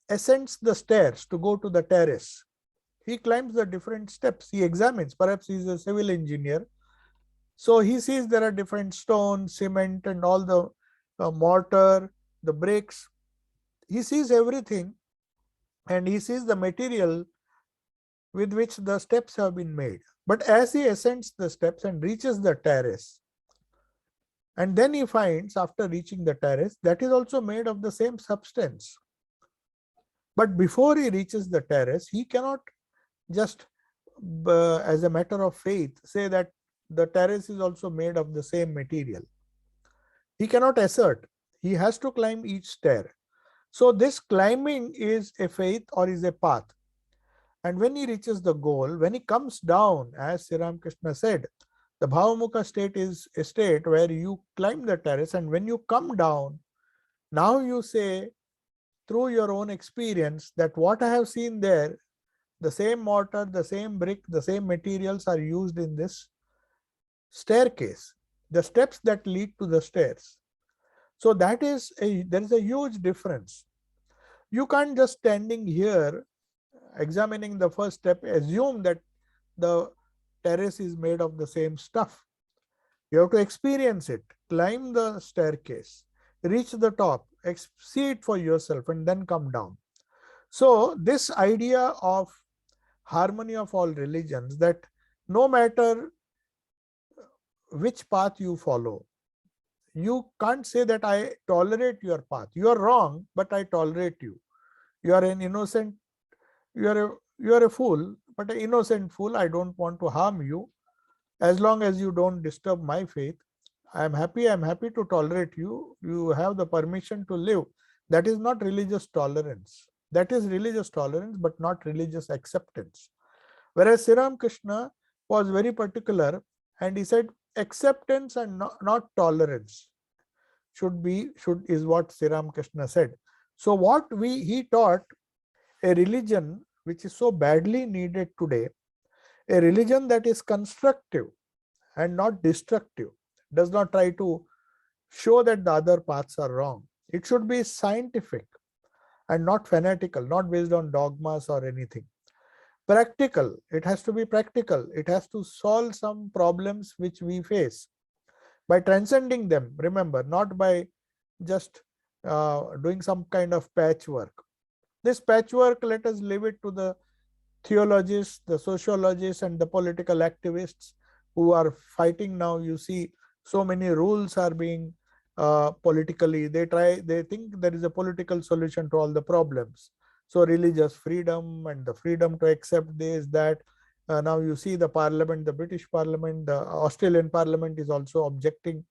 ascends the stairs to go to the terrace, he climbs the different steps, he examines, perhaps he is a civil engineer, so he sees there are different stones, cement, and all the mortar, the bricks. He sees everything, and he sees the material with which the steps have been made. But as he ascends the steps and reaches the terrace, and then he finds, after reaching the terrace, that is also made of the same substance. But before he reaches the terrace, he cannot just, as a matter of faith, say that the terrace is also made of the same material. He cannot assert. He has to climb each stair. So this climbing is a faith or is a path. And when he reaches the goal, when he comes down, as Sri Ramakrishna said, the Bhavamukha state is a state where you climb the terrace, and when you come down, now you say through your own experience that what I have seen there, the same mortar, the same brick, the same materials are used in this staircase, the steps that lead to the stairs. So there is a huge difference. You can't just standing here examining the first step assume that the terrace is made of the same stuff. You have to experience it, climb the staircase, reach the top, see it for yourself, and then come down. So this idea of harmony of all religions, that no matter which path you follow, you can't say that I tolerate your path. You are wrong, but I tolerate you. You are an innocent, you are a fool, but an innocent fool. I don't want to harm you. As long as you don't disturb my faith, I'm happy to tolerate you. You have the permission to live. That is not religious tolerance. That is religious tolerance, but not religious acceptance. Whereas Sri Krishna was very particular, and he said acceptance and not tolerance should is what Sri Krishna said. So what he taught, a religion which is so badly needed today, a religion that is constructive and not destructive, does not try to show that the other paths are wrong. It should be scientific and not fanatical, not based on dogmas or anything. Practical, it has to be practical. It has to solve some problems which we face by transcending them. Remember, not by just doing some kind of patchwork. This patchwork, let us leave it to the theologists, the sociologists, and the political activists who are fighting now. You see, so many rules are being politically, they think there is a political solution to all the problems. So religious freedom and the freedom to accept this, that. Now you see the parliament, the British parliament, the Australian parliament is also objecting.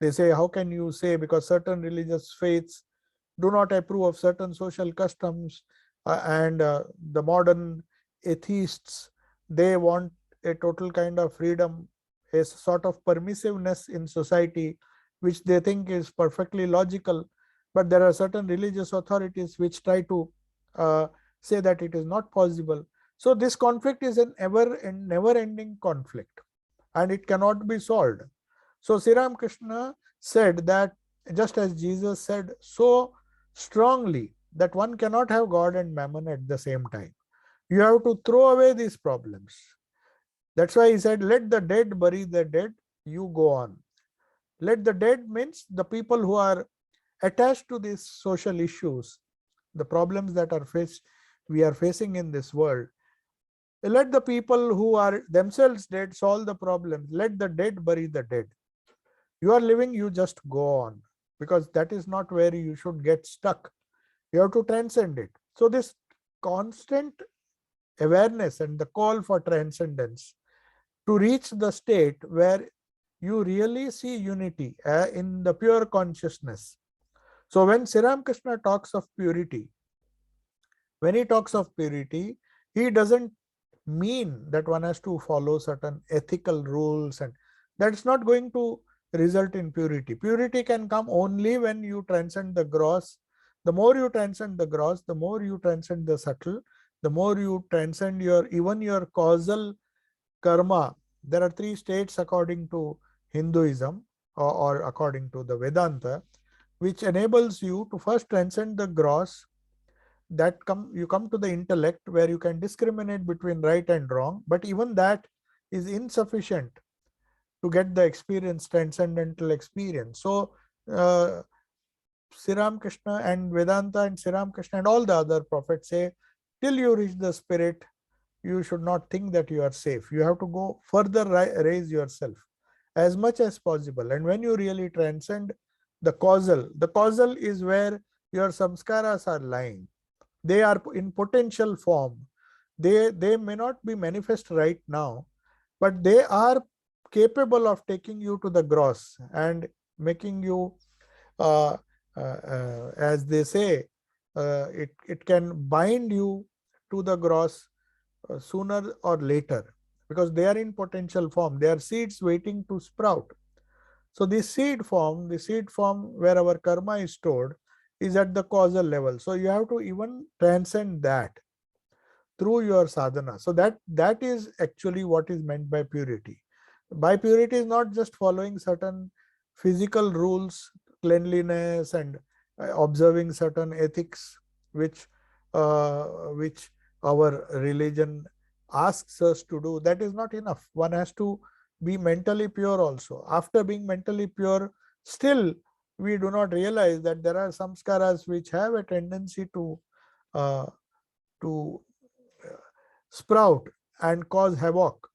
They say, how can you say, because certain religious faiths do not approve of certain social customs, and the modern atheists, they want a total kind of freedom, a sort of permissiveness in society, which they think is perfectly logical. But there are certain religious authorities which try to say that it is not possible. So this conflict is an never-ending conflict, and it cannot be solved. So Sri Krishna said that, just as Jesus said so strongly, that one cannot have God and mammon at the same time. You have to throw away these problems. That's why he said, let the dead bury the dead, you go on. Let the dead means the people who are attached to these social issues, the problems that we are facing in this world. Let the people who are themselves dead solve the problems. Let the dead bury the dead. You are living, you just go on, because that is not where you should get stuck. You have to transcend it. So this constant awareness and the call for transcendence to reach the state where you really see unity in the pure consciousness. So when Sri Krishna talks of purity, when he talks of purity, he doesn't mean that one has to follow certain ethical rules, and that's not going to result in purity. Purity can come only when you transcend the gross. The more you transcend the gross, the more you transcend the subtle, the more you transcend even your causal karma. There are 3 states according to Hinduism, or according to the Vedanta, which enables you to first transcend the gross. That you come to the intellect, where you can discriminate between right and wrong, but even that is insufficient to get the experience, transcendental experience. So Sri Krishna and Vedanta and Sri Krishna and all the other prophets say, till you reach the spirit, you should not think that you are safe. You have to go further, raise yourself as much as possible. And when you really transcend the causal is where your samskaras are lying. They are in potential form. They may not be manifest right now, but they are capable of taking you to the gross and making you, as they say, it can bind you to the gross sooner or later, because they are in potential form. They are seeds waiting to sprout. So the seed form where our karma is stored, is at the causal level. So you have to even transcend that through your sadhana. So that is actually what is meant by purity. By purity is not just following certain physical rules, cleanliness, and observing certain ethics, which our religion asks us to do. That is not enough. One has to be mentally pure also. After being mentally pure, still we do not realize that there are samskaras which have a tendency uh, to sprout and cause havoc.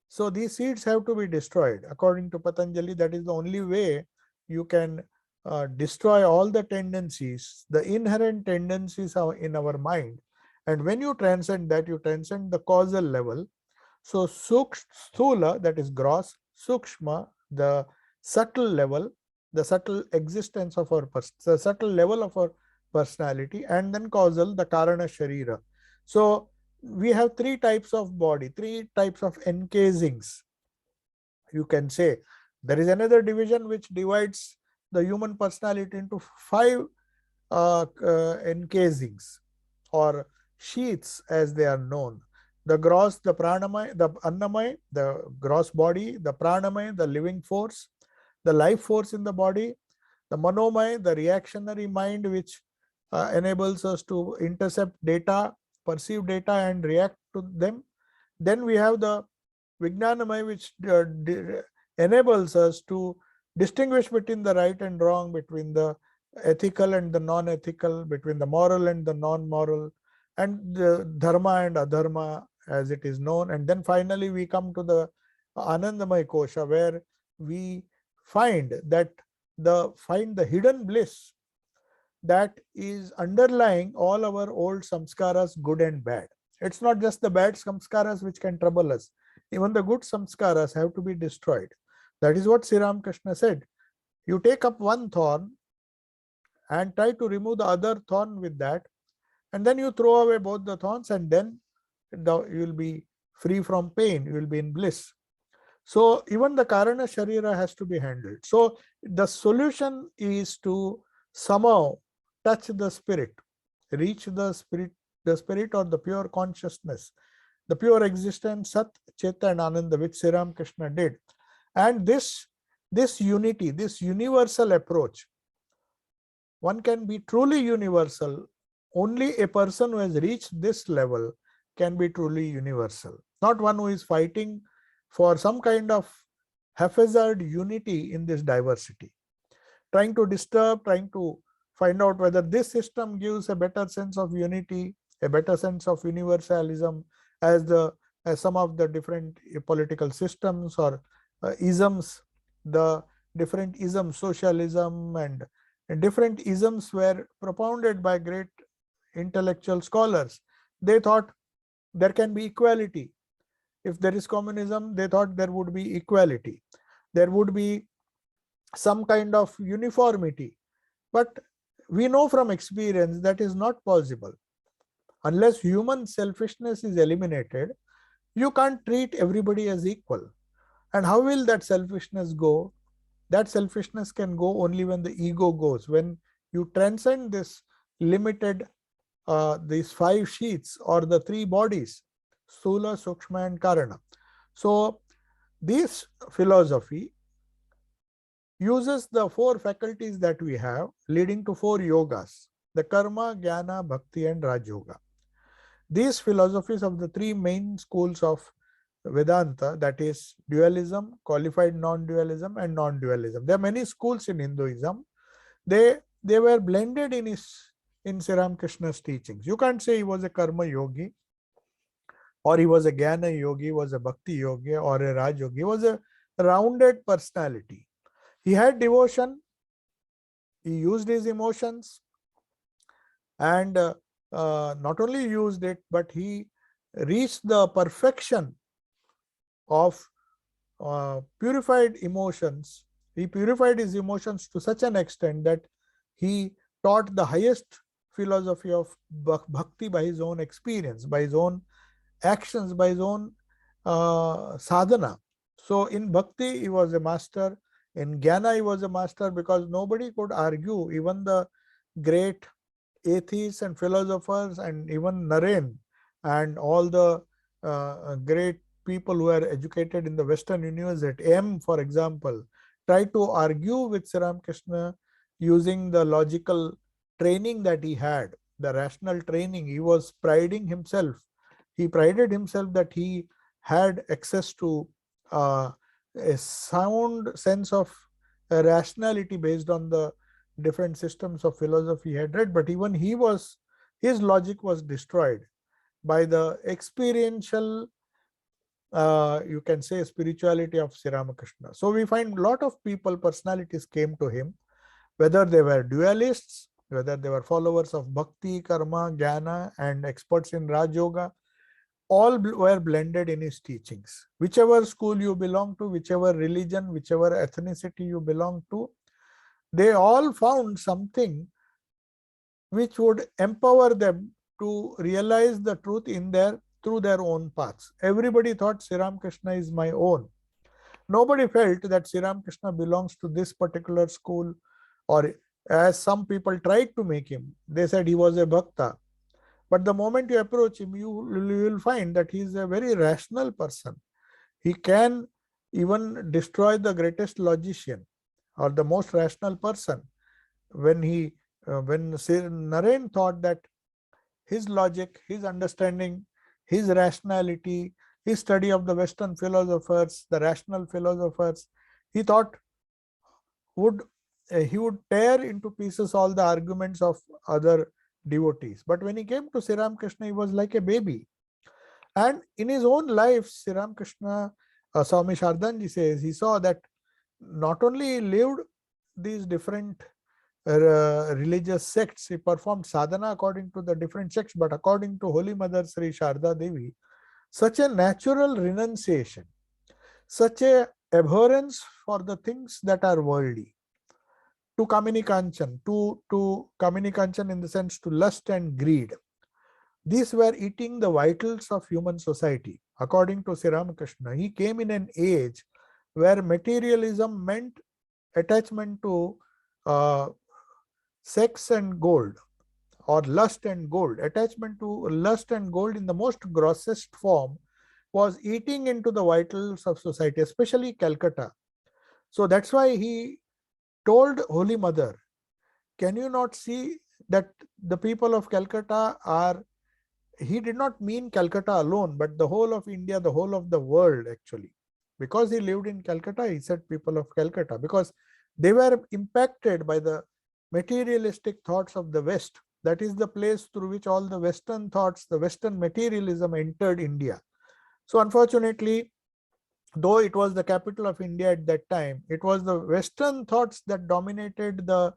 So these seeds have to be destroyed. According to Patanjali, that is the only way you can destroy all the tendencies, the inherent tendencies in our mind. And when you transcend that, you transcend the causal level. So sthula, that is gross, sukshma, the subtle level, the subtle existence of our the subtle level of our personality, and then causal, the karana sharira. So we have three types of body, three types of encasings. You can say there is another division which divides the human personality into five encasings or sheaths as they are known. The gross, the pranamaya, the annamaya, the gross body, the pranamaya, the living force, the life force in the body, the manomaya, the reactionary mind which enables us to intercept data, perceive data and react to them. Then we have the vijnanamaya which enables us to distinguish between the right and wrong, between the ethical and the non-ethical, between the moral and the non-moral, and the dharma and adharma as it is known. And then finally we come to the Anandamaya Kosha, where we find the hidden bliss that is underlying all our old samskaras, good and bad. It's not just the bad samskaras which can trouble us. Even the good samskaras have to be destroyed. That is what Sri Ramakrishna said. You take up one thorn and try to remove the other thorn with that, and then you throw away both the thorns, and then you will be free from pain, you will be in bliss. So even the karana sharira has to be handled. So the solution is to somehow touch the spirit, reach the spirit or the pure consciousness, the pure existence, Sat, Cheta and Ananda, which Sri Ramakrishna did. And this unity, this universal approach, one can be truly universal. Only a person who has reached this level can be truly universal, not one who is fighting for some kind of haphazard unity in this diversity, trying to disturb, trying to find out whether this system gives a better sense of unity, a better sense of universalism, as some of the different political systems or isms, the different isms, socialism and different isms were propounded by great intellectual scholars. They thought there can be equality. If there is communism, they thought there would be equality. There would be some kind of uniformity. But we know from experience that is not possible. Unless human selfishness is eliminated, you can't treat everybody as equal. And how will that selfishness go? That selfishness can go only when the ego goes, when you transcend this limited, these five sheaths or the three bodies, Sthula, Sukshma and Karana. So this philosophy uses the four faculties that we have, leading to four yogas, the karma, jnana, bhakti and Raj Yoga. These philosophies of the three main schools of Vedanta, that is dualism, qualified non-dualism and non-dualism. There are many schools in Hinduism. They were blended in Sri Ramakrishna's teachings. You can't say he was a karma yogi, or he was a jnana yogi, was a bhakti yogi or a Raj yogi. He was a rounded personality. He had devotion, he used his emotions, and not only used it, but he reached the perfection of purified emotions. He purified his emotions to such an extent that he taught the highest philosophy of bhakti by his own experience, by his own actions, by his own sadhana. So in bhakti, he was a master. In jnana, he was a master, because nobody could argue, even the great atheists and philosophers, and even Naren and all the great people who are educated in the Western university, M for example, tried to argue with Sri Ramakrishna using the logical training that he had, the rational training. He was priding himself. He prided himself that he had access to a sound sense of rationality based on the different systems of philosophy he had read, but even his logic was destroyed by the experiential, you can say, spirituality of Sri Ramakrishna. So we find a lot of people, personalities came to him, whether they were dualists, whether they were followers of bhakti, karma, jnana, and experts in Raj Yoga, all were blended in his teachings. Whichever school you belong to, whichever religion, whichever ethnicity you belong to, they all found something which would empower them to realize the truth through their own paths. Everybody thought Sri Ramakrishna is my own. Nobody felt that Sri Ramakrishna belongs to this particular school, or as some people tried to make him, they said he was a bhakta. But the moment you approach him, you will find that he is a very rational person. He can even destroy the greatest logician or the most rational person. When Naren thought that his logic, his understanding, his rationality, his study of the Western philosophers, the rational philosophers, he thought would he would tear into pieces all the arguments of other devotees. But when he came to Sri Ramakrishna, he was like a baby. And in his own life, Sri Ramakrishna, Swami Shardanji says, he saw that not only he lived these different religious sects, he performed sadhana according to the different sects, but according to Holy Mother Sri Sharda Devi, such a natural renunciation, such a abhorrence for the things that are worldly, to Kamini Kanchan, to Kamini Kanchan in the sense to lust and greed. These were eating the vitals of human society. According to Sri Ramakrishna, he came in an age where materialism meant attachment to sex and gold, or lust and gold. Attachment to lust and gold in the most grossest form was eating into the vitals of society, especially Calcutta. So that's why he told Holy Mother, can you not see that the people of Calcutta are, he did not mean Calcutta alone, but the whole of India, the whole of the world actually. Because he lived in Calcutta, he said people of Calcutta, because they were impacted by the materialistic thoughts of the West. That is the place through which all the Western thoughts, the Western materialism entered India. So unfortunately, though it was the capital of India at that time, it was the Western thoughts that dominated the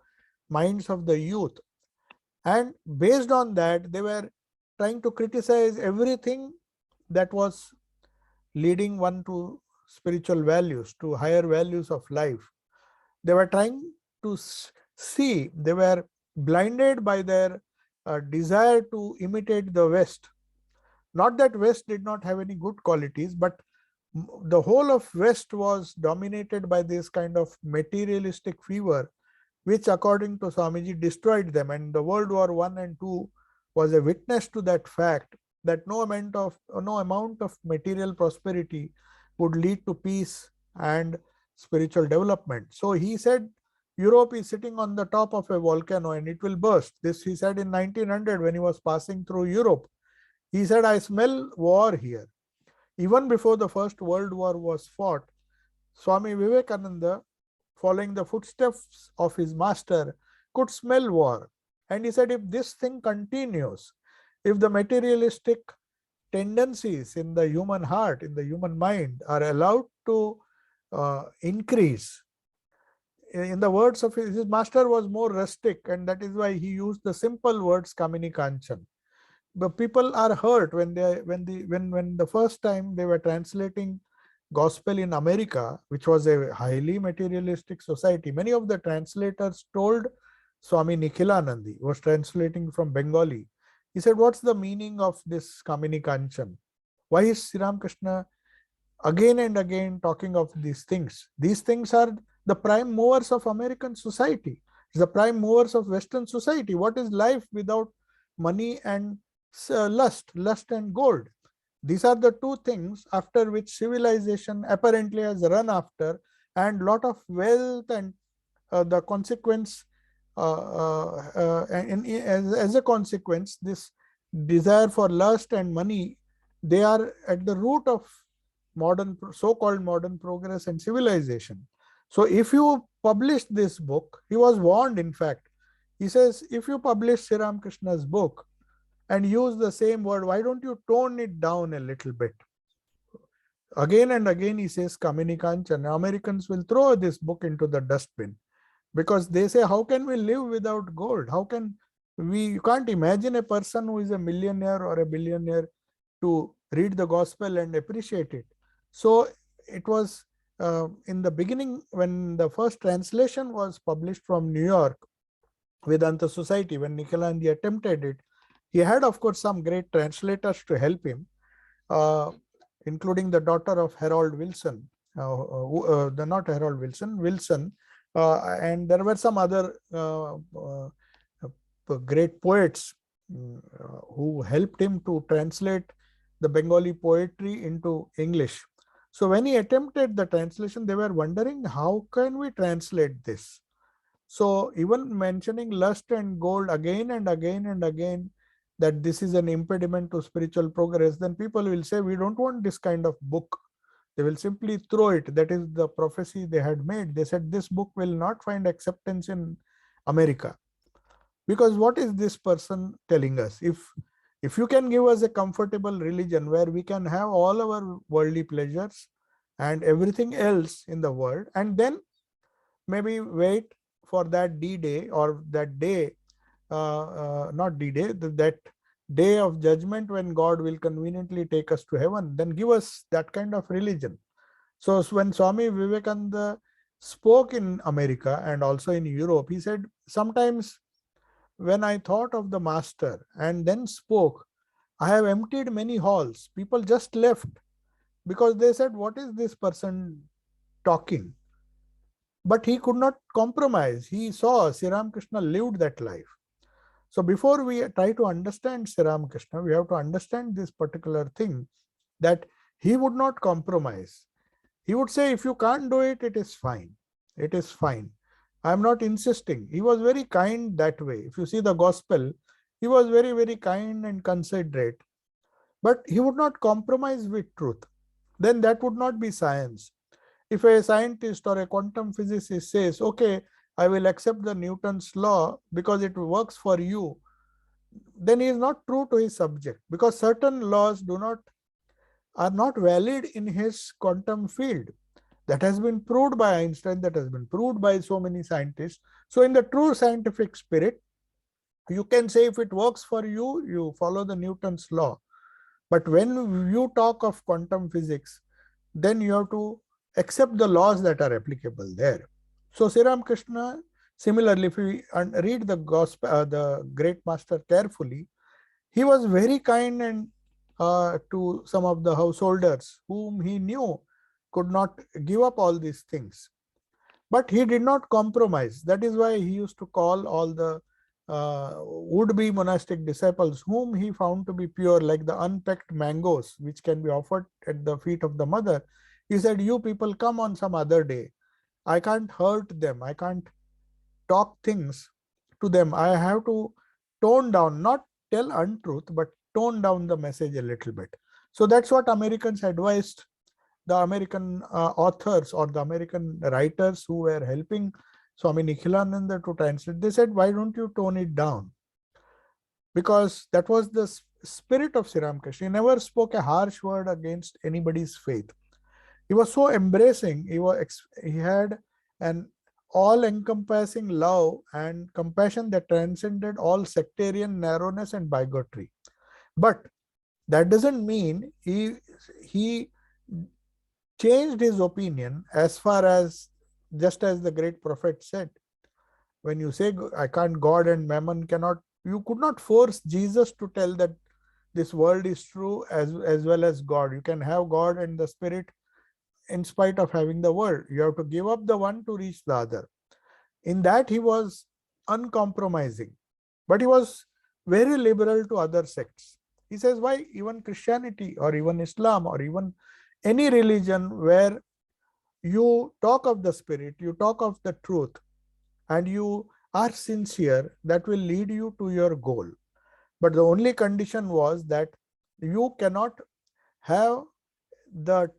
minds of the youth. And based on that, they were trying to criticize everything that was leading one to spiritual values, to higher values of life. They were trying to see, they were blinded by their desire to imitate the West. Not that West did not have any good qualities, but the whole of West was dominated by this kind of materialistic fever, which according to Swamiji destroyed them. And the World War I and II was a witness to that fact, that no amount of material prosperity would lead to peace and spiritual development. So he said Europe is sitting on the top of a volcano and it will burst. This he said in 1900 when he was passing through Europe. He said, I smell war here. Even before the First World War was fought, Swami Vivekananda, following the footsteps of his master, could smell war. And he said, if this thing continues, if the materialistic tendencies in the human heart, in the human mind are allowed to increase, in the words of his master was more rustic, and that is why he used the simple words Kamini Kanchan. The people are hurt when the first time they were translating gospel in America, which was a highly materialistic society. Many of the translators told Swami Nikhilanandi, was translating from Bengali. He said, what's the meaning of this Kamini Kanchan? Why is Sri Ramakrishna again and again talking of these things? These things are the prime movers of American society. It's the prime movers of Western society. What is life without money and lust and gold? These are the two things after which civilization apparently has run after, and lot of wealth and the consequence, as a consequence, this desire for lust and money, they are at the root of so-called modern progress and civilization. So if you publish this book, he was warned, in fact. He says, if you publish Sri Ramakrishna's book and use the same word, why don't you tone it down a little bit? Again and again, he says, Kamini Kanchan. Americans will throw this book into the dustbin because they say, how can we live without gold? How can we? You can't imagine a person who is a millionaire or a billionaire to read the gospel and appreciate it. So it was in the beginning, when the first translation was published from New York, Vedanta Society, when Nikhilanand attempted it, he had, of course, some great translators to help him, including the daughter of Harold Wilson, not Harold Wilson, Wilson, and there were some other great poets who helped him to translate the Bengali poetry into English. So when he attempted the translation, they were wondering, how can we translate this? So even mentioning lust and gold again and again and again, that this is an impediment to spiritual progress, then people will say, we don't want this kind of book. They will simply throw it. That is the prophecy they had made. They said this book will not find acceptance in America. Because what is this person telling us? If you can give us a comfortable religion where we can have all our worldly pleasures and everything else in the world, and then maybe wait for that D-Day or that day, not D-Day, that day of judgment when God will conveniently take us to heaven, then give us that kind of religion. So when Swami Vivekananda spoke in America and also in Europe, he said, sometimes when I thought of the master and then spoke, I have emptied many halls. People just left because they said, what is this person talking? But he could not compromise. He saw Sri Ramakrishna lived that life. So before we try to understand Sri Ramakrishna, we have to understand this particular thing, that he would not compromise. He would say, if you can't do it, it is fine. It is fine. I am not insisting. He was very kind that way. If you see the gospel, he was very, very kind and considerate. But he would not compromise with truth. Then that would not be science. If a scientist or a quantum physicist says, okay, I will accept the Newton's law because it works for you, then he is not true to his subject, because certain laws are not valid in his quantum field. That has been proved by Einstein, that has been proved by so many scientists. So in the true scientific spirit, you can say if it works for you, you follow the Newton's law. But when you talk of quantum physics, then you have to accept the laws that are applicable there. So Sri Ramakrishna, similarly, if we read the gospel, the great master carefully, he was very kind and to some of the householders whom he knew could not give up all these things. But he did not compromise. That is why he used to call all the would-be monastic disciples whom he found to be pure, like the unpecked mangoes which can be offered at the feet of the mother. He said, you people come on some other day. I can't hurt them. I can't talk things to them. I have to tone down, not tell untruth, but tone down the message a little bit. So that's what Americans advised the American authors or the American writers who were helping Swami Nikhilananda to translate. They said, why don't you tone it down? Because that was the spirit of Sri Ramakrishna. He never spoke a harsh word against anybody's faith. He was so embracing. He had an all-encompassing love and compassion that transcended all sectarian narrowness and bigotry. But that doesn't mean he changed his opinion as far as, just as the great prophet said, when you say, I can't, God and mammon cannot, you could not force Jesus to tell that this world is true as well as God. You can have God and the spirit in spite of having the world. You have to give up the one to reach the other. In that he was uncompromising, but he was very liberal to other sects. He says, why even Christianity or even Islam or even any religion where you talk of the spirit, you talk of the truth, and you are sincere, that will lead you to your goal. But the only condition was that you cannot have the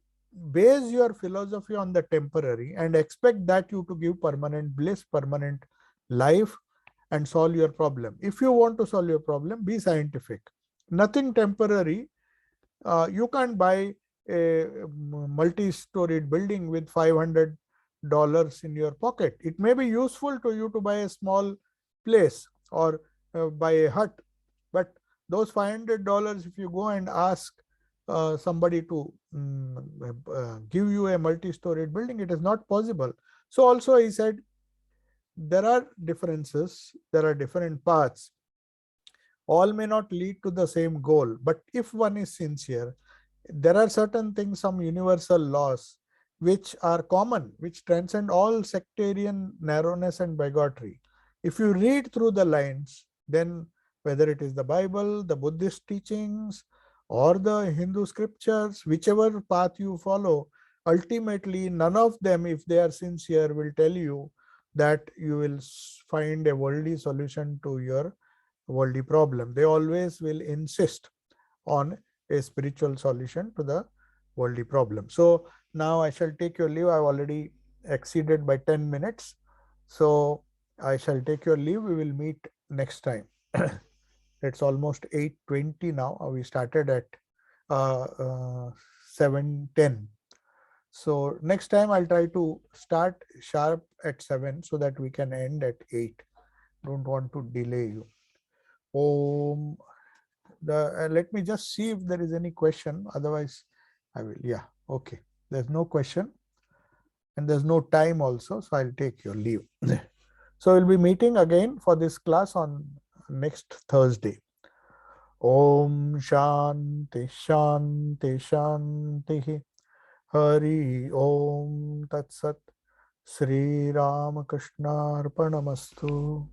base your philosophy on the temporary and expect that you to give permanent bliss, permanent life, and solve your problem. If you want to solve your problem, be scientific. Nothing temporary. You can't buy a multi-storied building with $500 in your pocket. It may be useful to you to buy a small place or buy a hut, but those $500, if you go and ask somebody to give you a multi-storied building, it is not possible. So also he said there are differences, there are different paths. All may not lead to the same goal, but if one is sincere, there are certain things, some universal laws which are common, which transcend all sectarian narrowness and bigotry. If you read through the lines, then whether it is the Bible, the Buddhist teachings, or the Hindu scriptures, whichever path you follow, ultimately none of them, if they are sincere, will tell you that you will find a worldly solution to your worldly problem. They always will insist on a spiritual solution to the worldly problem. So now I shall take your leave. I've already exceeded by 10 minutes. So I shall take your leave. We will meet next time. It's almost 8:20 now. We started at 7:10. So next time I'll try to start sharp at 7 so that we can end at 8. Don't want to delay you. Om. Let me just see if there is any question. Otherwise, I will. Yeah. Okay. There's no question, and there's no time also. So I'll take your leave. So we'll be meeting again for this class on next Thursday. Om Shanti Shanti Shanti. Hari Om Tat Sat. Sri Ramakrishna Arpanamastu.